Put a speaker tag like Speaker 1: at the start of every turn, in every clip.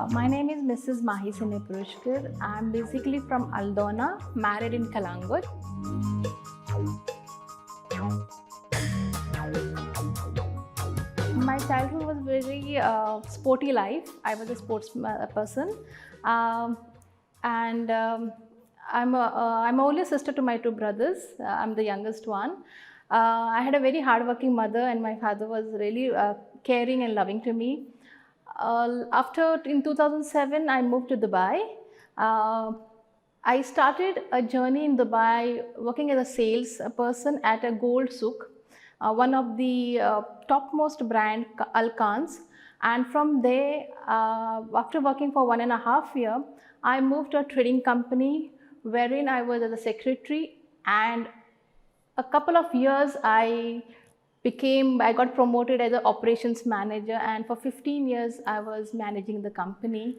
Speaker 1: My name is Mrs. Mahy Simepurushkar. I'm basically from Aldona, married in Kalangur. My childhood was very sporty life. I was a sports person, um, and I'm only sister to my two brothers. I'm the youngest one. I had a very hardworking mother, and my father was really caring and loving to me. After in 2007, I moved to Dubai. Uh, I started a journey in Dubai working as a sales person at a gold souk, one of the topmost brand Alkans. And from there, after working for 1.5 years, I moved to a trading company wherein I was as a secretary, and a couple of years I got promoted as an operations manager, and for 15 years I was managing the company.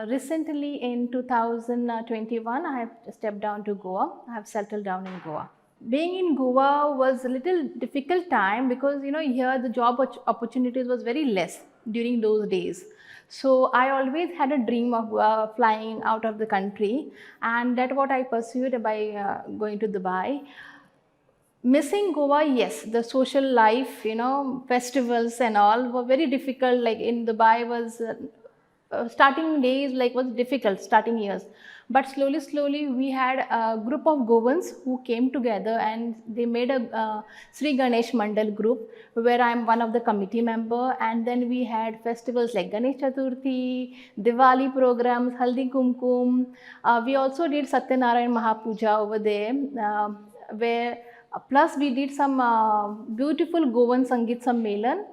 Speaker 1: Recently in 2021 I have stepped down to Goa. I have settled down in Goa. Being in Goa was a little difficult time because here the job opportunities was very less during those days. So I always had a dream of flying out of the country, and that's what I pursued by going to Dubai. Missing Goa, yes, the social life, festivals and all were very difficult. Like in Dubai was starting days like was difficult, starting years. But slowly we had a group of Goans who came together and they made a Sri Ganesh Mandal group where I'm one of the committee member. And then we had festivals like Ganesh Chaturthi, Diwali programs, Haldi Kumkum. We also did Satyanarayan Mahapuja over there, where plus we did some beautiful Goan Sangeet Sammelan.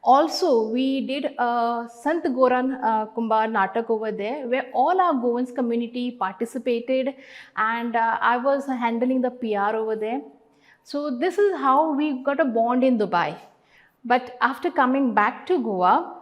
Speaker 1: Also, we did a Sant Goran Kumbar Natak over there, where all our Goans community participated, and I was handling the PR over there. So this is how we got a bond in Dubai. But after coming back to Goa,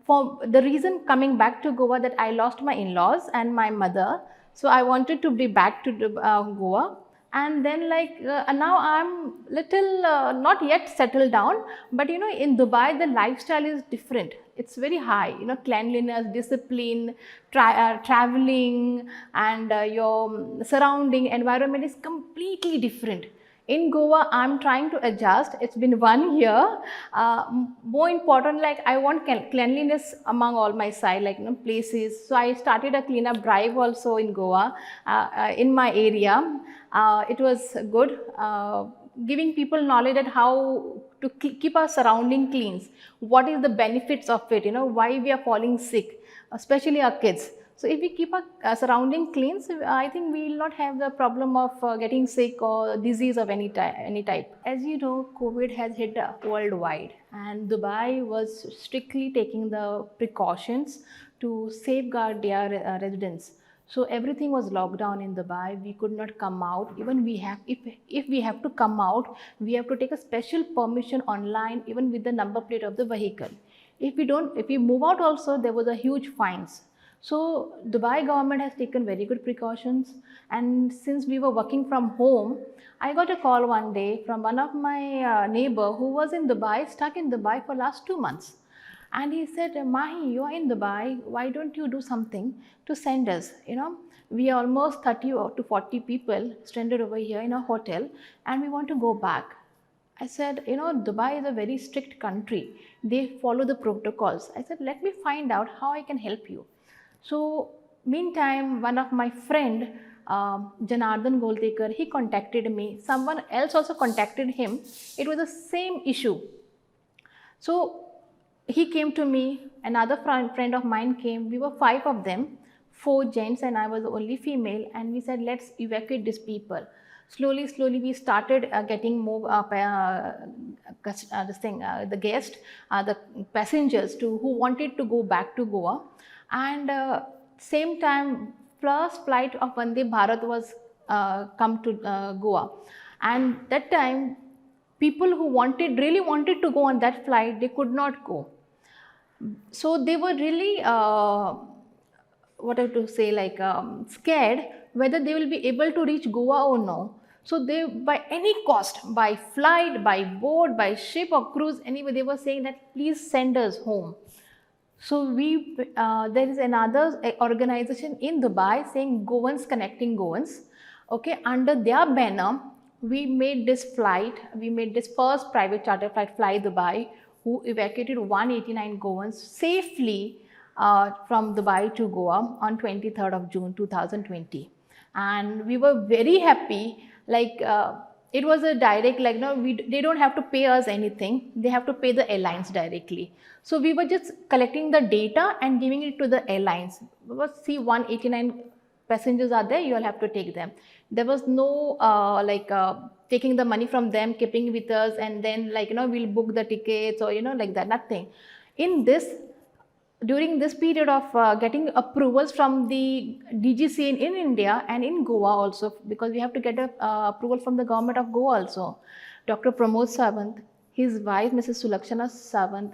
Speaker 1: for the reason coming back to Goa that I lost my in-laws and my mother, so I wanted to be back to Goa. And then now I'm little not yet settled down, but in Dubai the lifestyle is different. It's very high, cleanliness, discipline, traveling, and your surrounding environment is completely different. In Goa, I'm trying to adjust. It's been 1 year. More important, like I want cleanliness among all my side, like places. So I started a cleanup drive also in Goa, in my area. It was good, giving people knowledge at how to keep our surrounding clean. What is the benefits of it? Why we are falling sick, especially our kids. So if we keep our surrounding clean, I think we will not have the problem of getting sick or disease of any type. As you know, COVID has hit worldwide, and Dubai was strictly taking the precautions to safeguard their residents. So everything was locked down in Dubai. We could not come out. Even if we have to come out, we have to take a special permission online, even with the number plate of the vehicle. If we move out also, there was a huge fines. So Dubai government has taken very good precautions, and since we were working from home, I got a call one day from one of my neighbor who was in Dubai, stuck in Dubai for last 2 months. And he said, Mahi, you are in Dubai, why don't you do something to send us? We are almost 30 to 40 people stranded over here in a hotel, and we want to go back. I said, Dubai is a very strict country. They follow the protocols. I said, let me find out how I can help you. So meantime, one of my friend, Janardhan Goltekar, he contacted me. Someone else also contacted him. It was the same issue. So he came to me, another friend of mine came. We were 5 of them, 4 gents and I was the only female, and we said, let's evacuate these people. Slowly we started getting more the guests, the passengers who wanted to go back to Goa. And same time, first flight of Vande Bharat was come to Goa, and that time people who really wanted to go on that flight, they could not go. So they were really scared whether they will be able to reach Goa or no. So they, by any cost, by flight, by boat, by ship or cruise, anyway, they were saying that please send us home. So there is another organization in Dubai saying Goans Connecting Goans. Okay, under their banner, we made this flight. We made this first private charter flight fly Dubai, who evacuated 189 Goans safely from Dubai to Goa on 23rd of June 2020, and we were very happy. Like. It was a direct, like, no, they don't have to pay us anything, they have to pay the airlines directly. So we were just collecting the data and giving it to the airlines, because see, 189 passengers are there, you all have to take them. There was no taking the money from them, keeping with us, and then, like, we'll book the tickets, or like that, nothing. In this, during this period of getting approvals from the DGC in India and in Goa also, because we have to get a approval from the government of Goa also. Dr. Pramod Sawant, his wife Mrs. Sulakshana Sawant,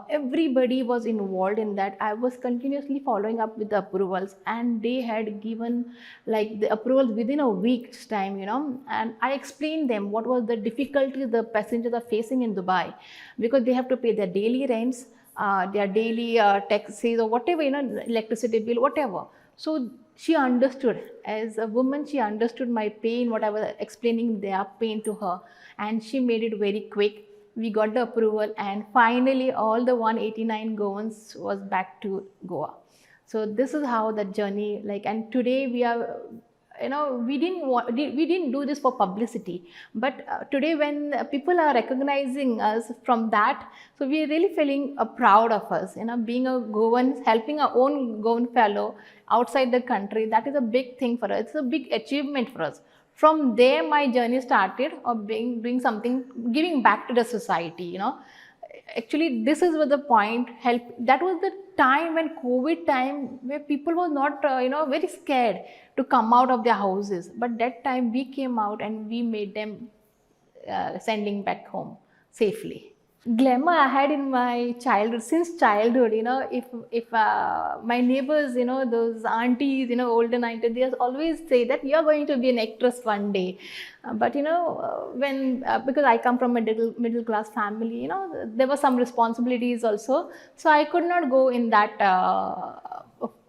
Speaker 1: everybody was involved in that. I was continuously following up with the approvals, and they had given like the approvals within a week's time, and I explained them what was the difficulties the passengers are facing in Dubai, because they have to pay their daily rents, their daily taxes, or whatever, electricity bill, whatever. So she understood, as a woman, she understood my pain, what I was explaining their pain to her, and she made it very quick. We got the approval, and finally all the 189 Goans was back to Goa. So this is how the journey, like, and today we are, we didn't do this for publicity, but today when people are recognizing us from that, so we are really feeling proud of us, being a Goan, helping our own Goan fellow outside the country. That is a big thing for us, it's a big achievement for us. From there my journey started of doing something, giving back to the society. Actually, this is where the point help. That was the time, when COVID time, where people were not very scared to come out of their houses, but that time we came out and we made them sending back home safely. Glamour I had in my childhood, since childhood, if my neighbors, those aunties, older aunties, they always say that you're going to be an actress one day. But when because I come from a middle class family, there were some responsibilities also, so I could not go in that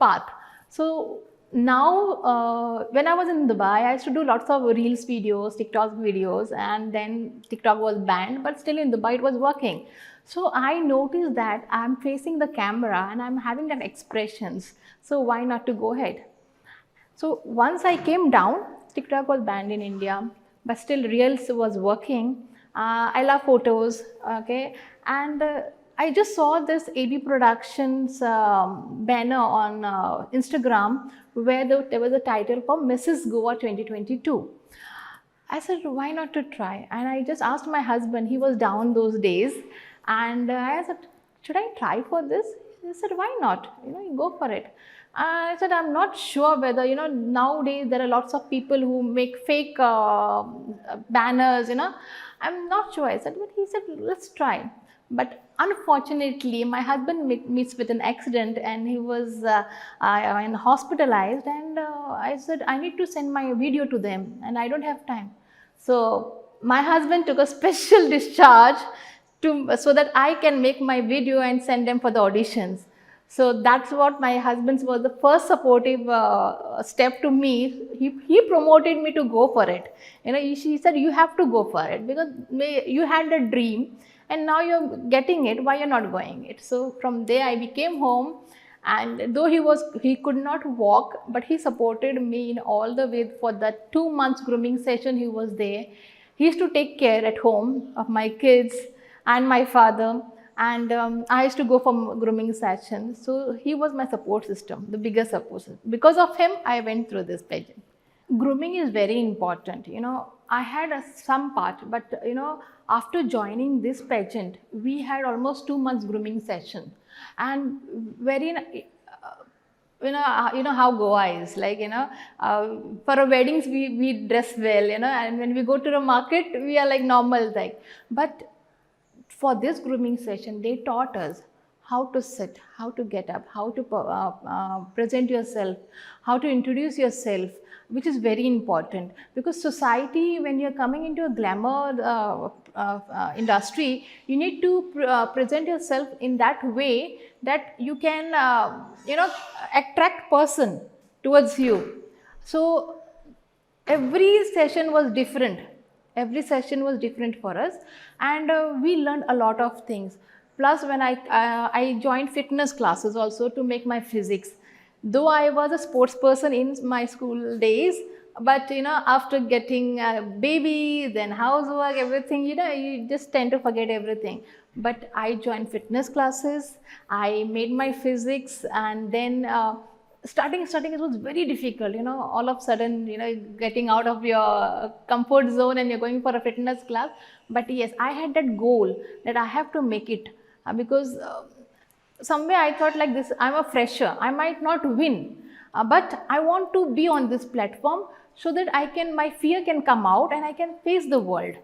Speaker 1: path. So now when I was in Dubai, I used to do lots of reels videos, TikTok videos, and then TikTok was banned, but still in Dubai it was working. So I noticed that I'm facing the camera and I'm having that expressions, so why not to go ahead. So once I came down, TikTok was banned in India, but still reels was working. I love photos, okay, and I just saw this AB Productions banner on Instagram, where there was a title for Mrs. Goa 2022. I said, why not to try? And I just asked my husband, he was down those days, and I said, should I try for this? He said, why not? You go for it. I said, I'm not sure whether, nowadays there are lots of people who make fake banners, I'm not sure. I said, but he said, let's try. But unfortunately, my husband meets with an accident, and he was hospitalized, and I said, I need to send my video to them, and I don't have time. So my husband took a special discharge so that I can make my video and send them for the auditions. So that's what my husband's was the first supportive step to me. He promoted me to go for it. He said, you have to go for it, because you had a dream and now you're getting it, why you're not going it? So from there I became home, and though he could not walk, but he supported me in all the way. For that 2 months grooming session, he was there. He used to take care at home of my kids and my father, and I used to go for grooming sessions. So he was my support system, the biggest support system. Because of him, I went through this pageant. Grooming is very important. I had some part, but after joining this pageant, we had almost 2 months grooming session, and very you know how Goa is, like, for our weddings we dress well, and when we go to the market we are like normal, like. But for this grooming session, they taught us how to sit, how to get up, how to present yourself, how to introduce yourself, which is very important, because society, when you're coming into a glamour industry, you need to present yourself in that way that you can attract person towards you. So every session was different, for us, and we learned a lot of things. Plus, when I joined fitness classes also to make my physics, though I was a sports person in my school days, but after getting a baby, then housework, everything, you just tend to forget everything. But I joined fitness classes, I made my physics, and then starting it was very difficult, all of a sudden, getting out of your comfort zone and you're going for a fitness class. But yes, I had that goal that I have to make it, because somewhere I thought like this, I'm a fresher, I might not win, but I want to be on this platform so that my fear can come out and I can face the world.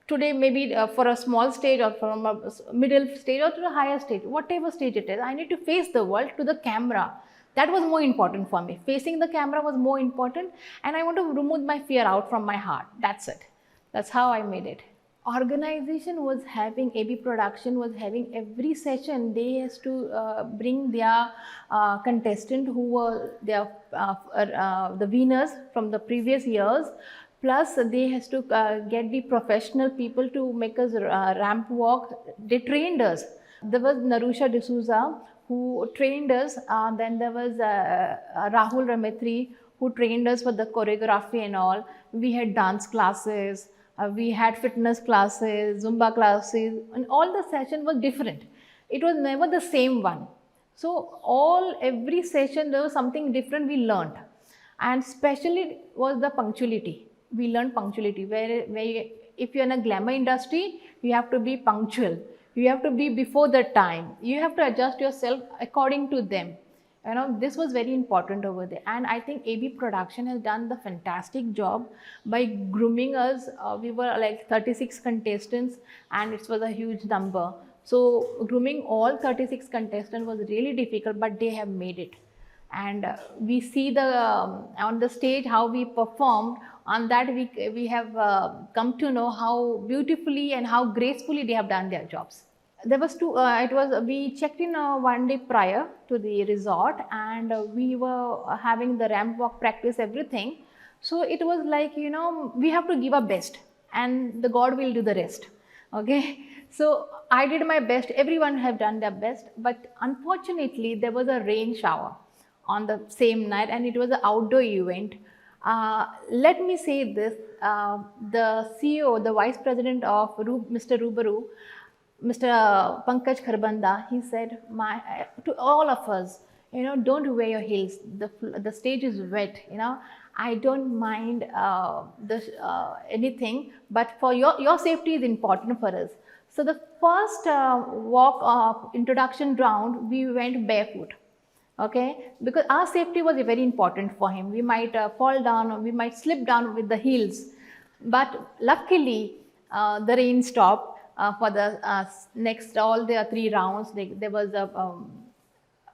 Speaker 1: Today, maybe for a small stage, or from a middle stage, or to a higher stage, whatever stage it is, I need to face the world to the camera. That was more important for me. Facing the camera was more important, and I want to remove my fear out from my heart. That's it. That's how I made it. Organization was having, AB production was having, every session they has to bring their contestant who were their the winners from the previous years. Plus, they has to get the professional people to make us ramp walk. They trained us. There was Narusha D'Souza who trained us. Then there was Rahul Rametri who trained us for the choreography and all. We had dance classes, we had fitness classes, Zumba classes, and all the session was different. It was never the same one. So every session there was something different we learned, and especially was the punctuality. We learned punctuality, where if you're in a glamour industry, you have to be punctual. You have to be before the time. You have to adjust yourself according to them. This was very important over there. And I think AB production has done the fantastic job by grooming us. We were like 36 contestants, and it was a huge number. So grooming all 36 contestants was really difficult, but they have made it. And we see on the stage how we performed. On that, we have come to know how beautifully and how gracefully they have done their jobs. There was we checked in one day prior to the resort, and we were having the ramp walk practice, everything. So it was like, we have to give our best, and the God will do the rest. Okay. So I did my best. Everyone have done their best, but unfortunately there was a rain shower on the same night, and it was an outdoor event. Let me say this, the CEO, the Vice President of Mr. Rubaru, Mr. Pankaj Kharbanda, he said to all of us, don't wear your heels. The stage is wet. I don't mind anything, but for your safety is important for us. So the first walk of introduction round, we went barefoot. Okay, because our safety was very important for him. We might fall down, or we might slip down with the heels. But luckily, the rain stopped for the next, all the 3 rounds. There was a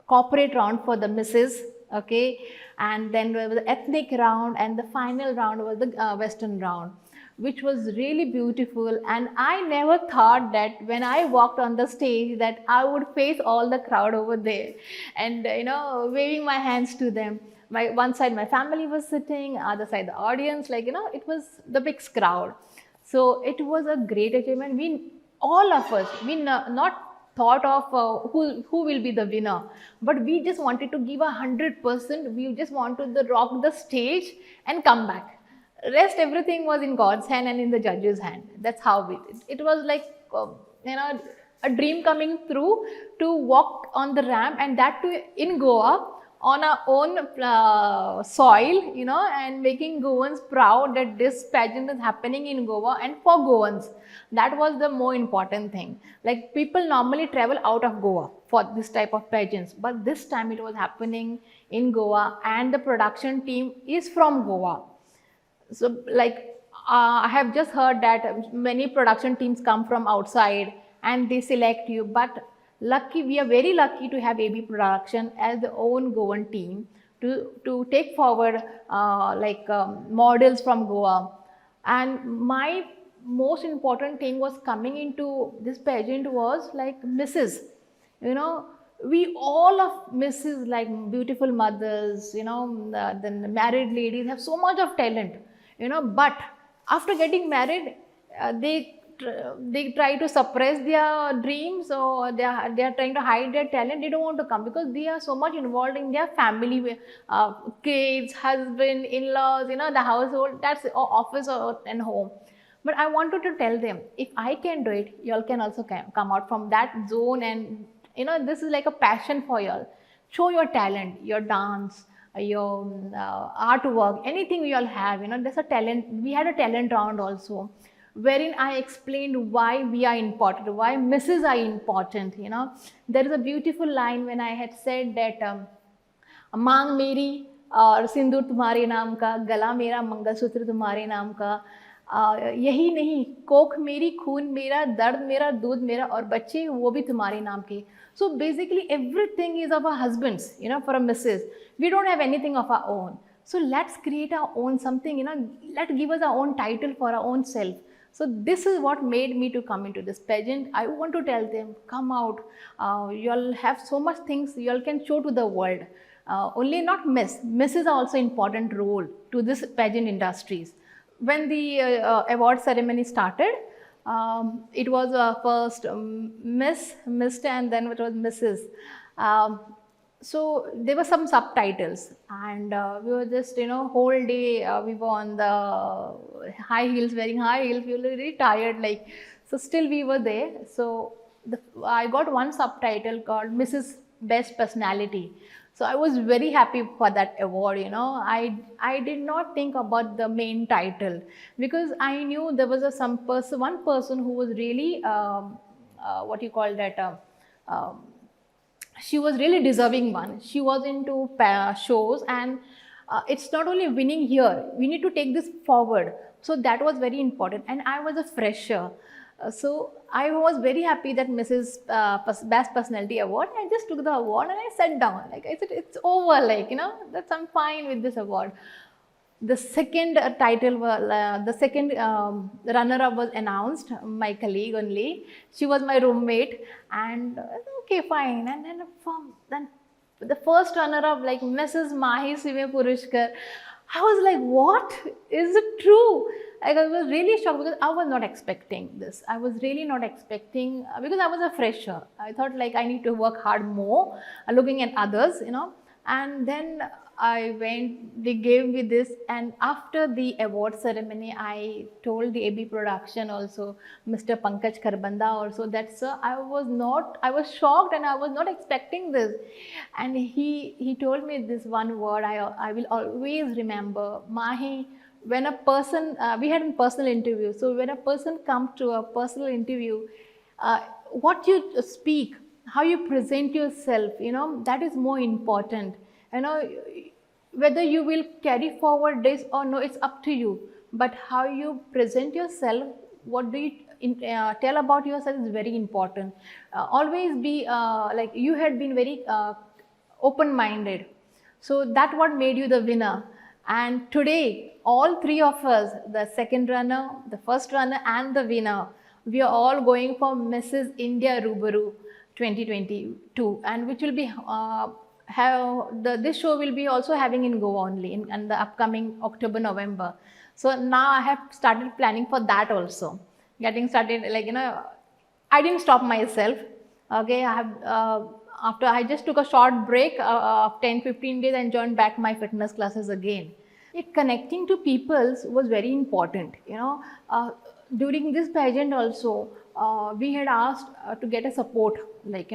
Speaker 1: corporate round for the misses, okay, and then there was the ethnic round, and the final round was the western round, which was really beautiful. And I never thought that when I walked on the stage that I would face all the crowd over there and waving my hands to them. One side my family was sitting, other side the audience, it was the big crowd. So it was a great achievement. All of us, not thought of who will be the winner, but we just wanted to give 100%. We just wanted to rock the stage and come back. Rest, everything was in God's hand and in the judge's hand. That's how we did. It was like, a dream coming true to walk on the ramp, and that too in Goa, on our own soil, and making Goans proud that this pageant is happening in Goa and for Goans. That was the more important thing. Like, people normally travel out of Goa for this type of pageants, but this time it was happening in Goa, and the production team is from Goa. So I have just heard that many production teams come from outside and they select you, but Lucky, we are very lucky to have AB Production as the own Goan team to take forward models from Goa. And my most important thing was coming into this pageant was like Mrs. You know, we all of Mrs. like beautiful mothers, the married ladies have so much of talent, but after getting married, they try to suppress their dreams, or they are trying to hide their talent. They don't want to come because they are so much involved in their family, kids, husband, in-laws, the household, that's office and home. But I wanted to tell them, if I can do it, y'all can also come out from that zone. And this is like a passion for y'all. Show your talent, your dance, your artwork, anything you all have. There's a talent. We had a talent round also, wherein I explained why we are important, why Mrs. are important. There is a beautiful line when I had said that मांग मेरी और सिंदूर तुम्हारे नाम का, गला मेरा मंगलसूत्र तुम्हारे नाम का, यही नहीं, कोख मेरी, खून मेरा, दर्द मेरा, दूध मेरा, और बच्चे वो भी तुम्हारे नाम के. So basically everything is of our husbands, for a Mrs. We don't have anything of our own. So let's create our own something, let's give us our own title for our own self. So this is what made me to come into this pageant. I want to tell them, come out, you all have so much things you all can show to the world. Only not Mrs. are also important role to this pageant industries. When the award ceremony started, it was first Miss, Mr. and then it was Mrs. So there were some subtitles, and we were just, whole day we were on the high heels, wearing high heels, we were really tired, like, so still we were there. So I got one subtitle called Mrs. Best Personality. So I was very happy for that award. I did not think about the main title, because I knew there was one person who was really what you call that. She was really deserving one. She was into shows, and it's not only winning here. We need to take this forward. So that was very important. And I was a fresher. So I was very happy that Mrs. Best Personality Award. I just took the award and I sat down. Like I said, it's over. Like, that's, I'm fine with this award. The second the second runner-up was announced. My colleague only. She was my roommate, and okay, fine. And then the first runner-up, like Mrs. Mahy Simepurushkar, I was like, what? Is it true? Like, I was really shocked because I was not expecting this. I was really not expecting, because I was a fresher. I thought like I need to work hard more, looking at others, and then I went, they gave me this, and after the award ceremony, I told the AB production also, Mr. Pankaj Kharbanda also, that sir, I was shocked and I was not expecting this. And he told me this one word I will always remember. Mahy, when a person, we had a personal interview, so when a person comes to a personal interview, what you speak, how you present yourself, that is more important. Whether you will carry forward this or no, it's up to you. But how you present yourself, what do you tell about yourself is very important. Always be like you had been very open-minded. So that's what made you the winner. And today, all three of us, the second runner, the first runner, and the winner, we are all going for Mrs. India Rubaru 2022, and which will be this show will be also having in Goa only in the upcoming October, November. So now I have started planning for that also. Getting started, like, I didn't stop myself. Okay, I have after I just took a short break of 10-15 days and joined back my fitness classes again. Connecting to people was very important. During this pageant also, we had asked to get a support, like,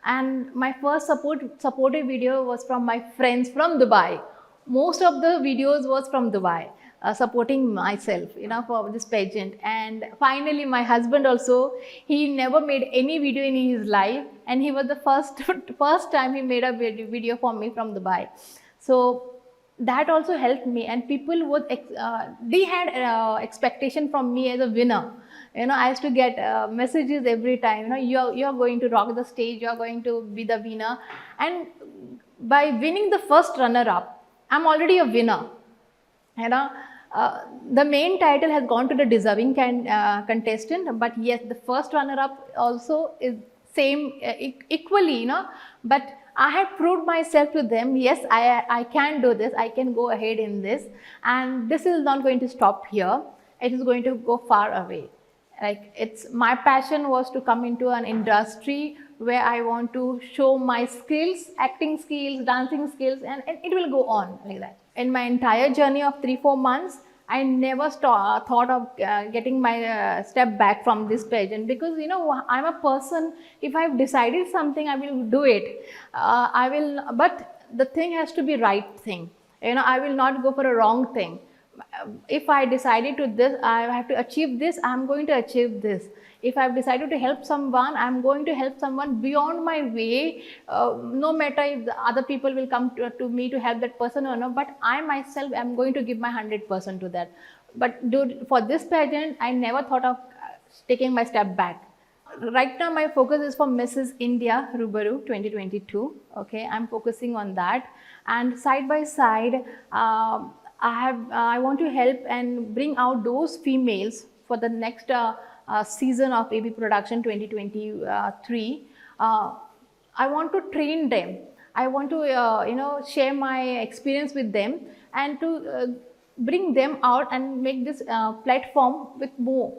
Speaker 1: and my first supportive video was from my friends from Dubai. Most of the videos was from Dubai, supporting myself, for this pageant. And finally, my husband also, he never made any video in his life, and he was the first time he made a video for me from Dubai. So that also helped me, and people would they had expectation from me as a winner. I used to get messages every time, you're going to rock the stage, you're going to be the winner. And by winning the first runner up, I'm already a winner. you know the main title has gone to the deserving contestant, but yes, the first runner up also is same, equally, but I have proved myself to them. Yes, I can do this, I can go ahead in this, and this is not going to stop here, it is going to go far away. Like, it's my passion was to come into an industry where I want to show my skills, acting skills, dancing skills, and it will go on like that. In my entire journey of 3-4 months, I never thought of getting my step back from this pageant, because I'm a person, if I've decided something, I will do it. I will, but the thing has to be right thing. I will not go for a wrong thing. If I decided to this, I have to achieve this, I'm going to achieve this. If I've decided to help someone, I'm going to help someone beyond my way, no matter if the other people will come to me to help that person or not, but I myself am going to give my 100% to that. But for this pageant, I never thought of taking my step back. Right now, my focus is for Mrs. India Rubaru 2022. Okay, I'm focusing on that, and side by side, I want to help and bring out those females for the next season of AB Production 2023. I want to train them. I want to share my experience with them, and to bring them out and make this platform with more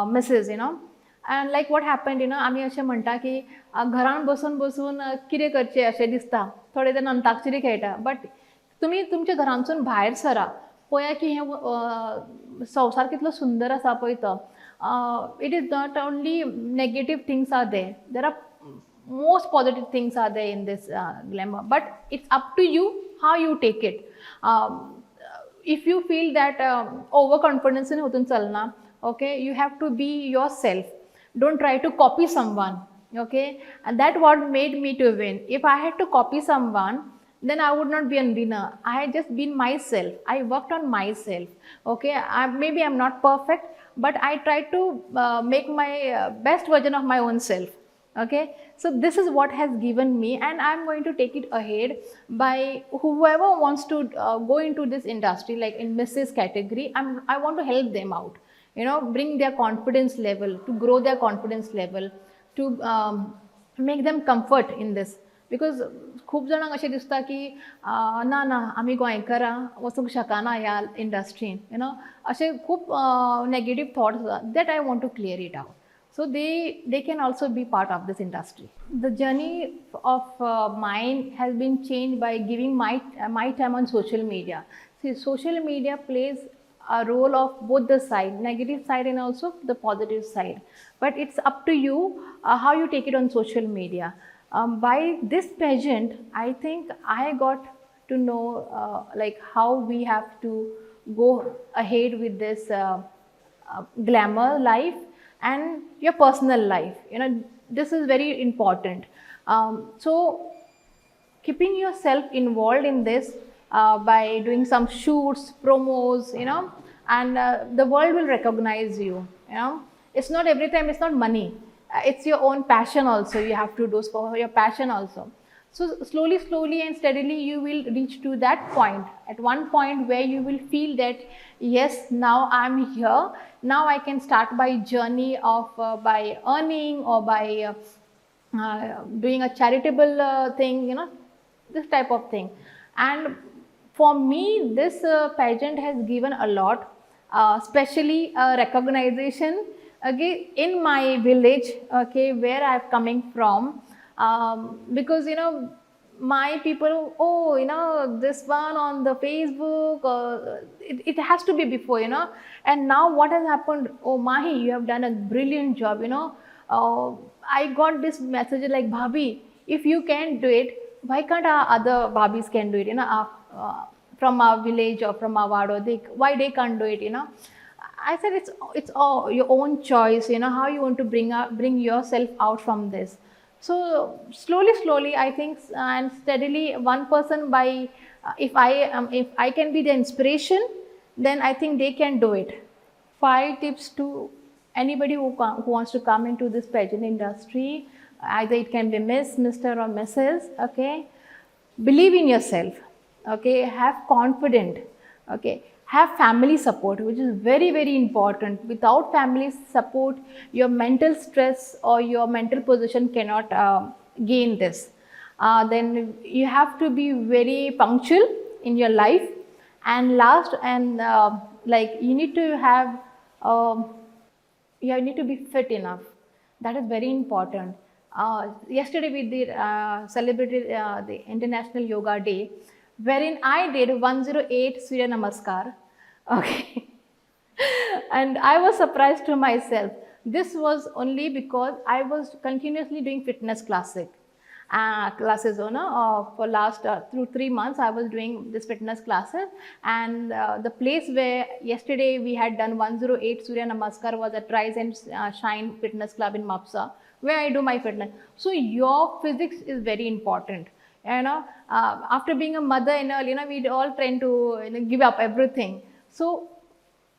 Speaker 1: misses. And like what happened, आम्ही अशें म्हणटा की घरान बसून बसून कितें करचें अशें दिसता, थोडे जाण अंताक्षरी खेळटा, बट तुम्ही तुमच्या घरांसून भायर सरा, पळया की हे संवसार कितलो सुंदर आसा पळय तो. It is not only negative things are there. There are most positive things are there in this glamour. But it's up to you how you take it. If you feel that overconfidence in hotun chalna, okay, you have to be yourself. Don't try to copy someone. Okay, and that what made me to win. If I had to copy someone, then I would not be a winner. I had just been myself. I worked on myself. Okay, maybe I'm not perfect, but I tried to make my best version of my own self. Okay, so this is what has given me, and I'm going to take it ahead by whoever wants to go into this industry, like in Mrs. category. I want to help them out. Bring their confidence level, to grow their confidence level, to make them comfort in this. Because खूप जाणांक अशें दिसता की ना आमी गोंयकारां वचूंक शकना ह्या इंडस्ट्रीन, अशें खूप नेगेटीव थॉट्स आसा. That I want to clear it out, so they can also be part of this industry. The journey of mine has been changed by giving my time on social media. See, social media plays a role of both the side, negative side and also the positive side, but it's up to you how you take it on social media. By this pageant, I think I got to know like how we have to go ahead with this glamour life and your personal life. This is very important. So keeping yourself involved in this by doing some shoots, promos, and the world will recognize you. It's not every time, it's not money. It's your own passion also. You have to do for your passion also. So slowly and steadily you will reach to that point. At one point where you will feel that, yes, now I'm here. Now I can start my journey of by earning or by doing a charitable thing, this type of thing. And for me, this pageant has given a lot, especially recognition. Okay, in my village, okay, where I'm coming from, because my people, this one on the Facebook, it has to be before, and now what has happened? Oh, Mahy, you have done a brilliant job, I got this message like, Bhabhi, if you can do it, why can't our other Bhabis can do it, from our village or from our ward, why they can't do it, I said it's all your own choice, how you want to bring yourself out from this. So slowly, I think, and steadily, one person by, if I can be the inspiration, then I think they can do it. 5 tips to anybody who wants to come into this pageant industry, either it can be Miss, Mr. or Mrs. Okay, believe in yourself. Okay, have confidence. Okay, have family support, which is very, very important. Without family support, your mental stress or your mental position cannot gain this. Then you have to be very punctual in your life, and last and like you need to have you need to be fit enough. That is very important. Yesterday we did celebrated the International Yoga Day, wherein I did 108 Surya Namaskar. Okay. And I was surprised to myself. This was only because I was continuously doing fitness classes. For last through 3 months I was doing this fitness classes, and the place where yesterday we had done 108 Surya Namaskar was at Rise and Shine Fitness Club in Mapsa, where I do my fitness. So your physics is very important. After being a mother and all, we all trying to give up everything. So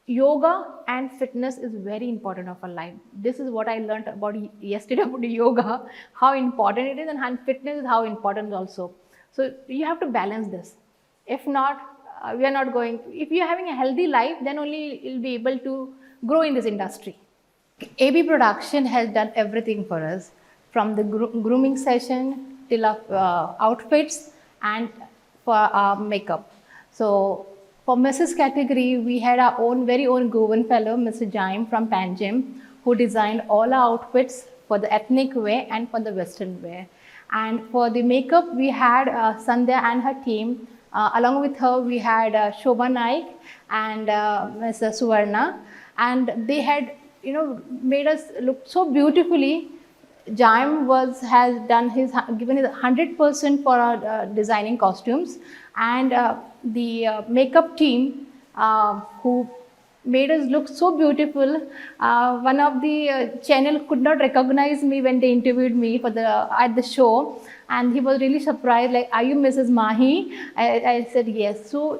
Speaker 1: yoga and fitness is very important of our life. This is what I learned about yesterday about yoga, how important it is, and fitness is how important also. So you have to balance this. If not, we are not going. If you are having a healthy life, then only you'll be able to grow in this industry. AB Production has done everything for us, from the grooming session till outfits and for our makeup. So for Mrs. category, we had our very own Goan fellow, Mr. Jaim from Panjim, who designed all our outfits for the ethnic wear and for the western wear. And for the makeup, we had Sandhya and her team. Along with her, we had Shobha Naik and Mr. Suvarna, and they had made us look so beautifully. Jaim has given his 100% for our designing costumes, and the makeup team who made us look so beautiful. One of the channel could not recognize me when they interviewed me at the show, and he was really surprised, like, "Are you Mrs. Mahy?" I said yes. So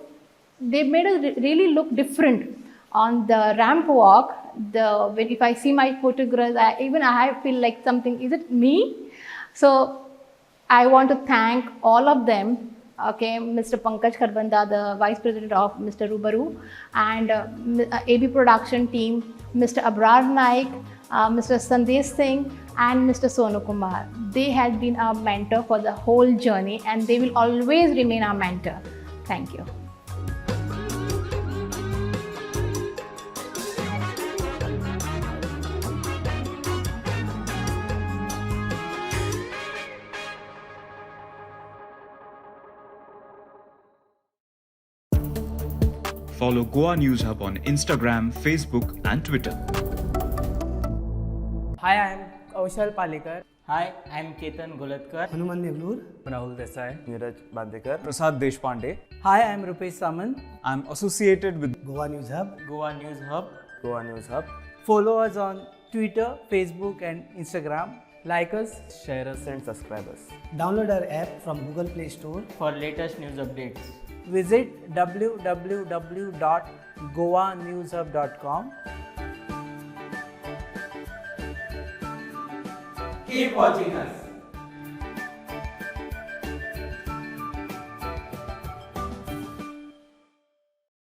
Speaker 1: they made us really look different on the ramp walk. If I see my photographs, I feel like something, is it me? So I want to thank all of them. Okay, Mr. Pankaj Kharbanda, the Vice President of Mr. Rubaru, and AB Production team, Mr. Abrar Naik, Mr. Sandesh Singh, and Mr. Sonu Kumar. They had been our mentor for the whole journey, and they will always remain our mentor. Thank you.
Speaker 2: Follow Goa News Hub on Instagram, Facebook and Twitter.
Speaker 3: Hi, I am Kaushal Palekar.
Speaker 4: Hi, I am Ketan Golatkar.
Speaker 5: Hanuman Nevlur.
Speaker 6: Rahul Desai.
Speaker 7: Neeraj Bandekar.
Speaker 6: Prasad Deshpande.
Speaker 3: Hi, I am Rupesh Samant.
Speaker 6: I am associated with
Speaker 5: Goa News Hub.
Speaker 4: Goa News Hub.
Speaker 7: Goa News Hub.
Speaker 3: Follow us on Twitter, Facebook and Instagram. Like us,
Speaker 4: Share us,
Speaker 7: and subscribe us.
Speaker 5: Download our app from Google Play Store.
Speaker 4: for latest news updates.
Speaker 3: Visit www.goanewshub.com.
Speaker 8: Keep watching us.